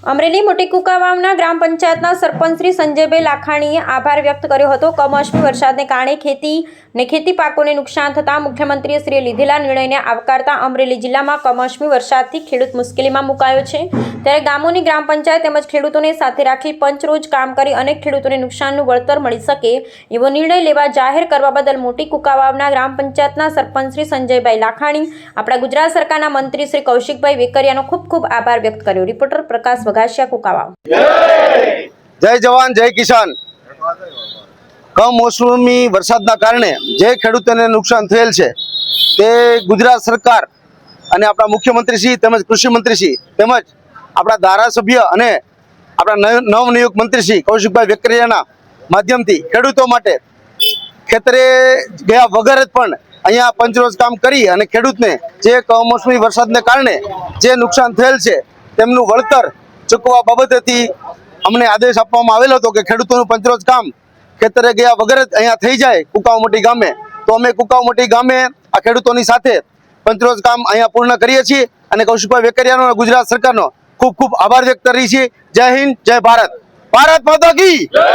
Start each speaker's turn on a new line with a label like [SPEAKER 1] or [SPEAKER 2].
[SPEAKER 1] અમરેલી મોટી કુકાવાવના ગ્રામ પંચાયતના સરપંચ શ્રી સંજયભાઈ લાખાણીએ આભાર વ્યક્ત કર્યો હતો. કમોસમી વરસાદને કારણે ખેતી પાકોને નુકસાન થતાં મુખ્યમંત્રીશ્રીએ લીધેલા નિર્ણયને આવકારતા અમરેલી જિલ્લામાં કમોસમી વરસાદથી ખેડૂત મુશ્કેલીમાં મુકાયો છે. ત્યારે ગામોની ગ્રામ પંચાયત તેમજ ખેડૂતોને સાથે રાખી પંચરોજ કામ કરી અનેક ખેડૂતોને નુકસાનનું વળતર મળી શકે એવો નિર્ણય લેવા જાહેર કરવા બદલ મોટી કુકાવાવના ગ્રામ પંચાયતના સરપંચ શ્રી સંજયભાઈ લાખાણી, આપણા ગુજરાત સરકારના મંત્રી શ્રી કૌશિકભાઈ વેકરિયાનો ખૂબ ખૂબ આભાર વ્યક્ત કર્યો. રિપોર્ટર પ્રકાશ વઘાસિયા, કુકાવાવ.
[SPEAKER 2] જય જવાન જય કિસાન. કમોસમી વરસાદના કારણે જે ખેડૂતોને નુકસાન થયેલ છે તે ગુજરાત સરકાર અને આપણા મુખ્યમંત્રી શ્રી તેમજ કૃષિ મંત્રી શ્રી તેમજ આપણા ધારાસભ્ય અને આપણા નવનિયુક્ત મંત્રી શ્રી કૌશિકભાઈ વેકરિયાના માધ્યમથી ખેડૂતો માટે ખેતરે ગયા વગર જ પણ અહીંયા પંચરોજ કામ કરી અને ખેડૂતને જે કમોસમી વરસાદને કારણે જે નુકસાન થયેલ છે તેમનું વળતર ચૂકવવા બાબતેથી અમને આદેશ આપવામાં આવેલો હતો કે ખેડૂતોનું પંચરોજ કામ ખેતરે ગયા વગર જ અહીંયા થઈ જાય કુકાવ મોટી ગામે. તો અમે કુકાવ મોટી ગામે આ ખેડૂતોની સાથે પંચરોજ કામ અહીંયા પૂર્ણ કરીએ છીએ અને કૌશિકભાઈ વેકરિયાનો અને ગુજરાત સરકારનો ખૂબ ખૂબ આભાર વ્યક્ત કરીએ છીએ. જય હિન્દ, જય ભારત. ભારત માતા કી જય.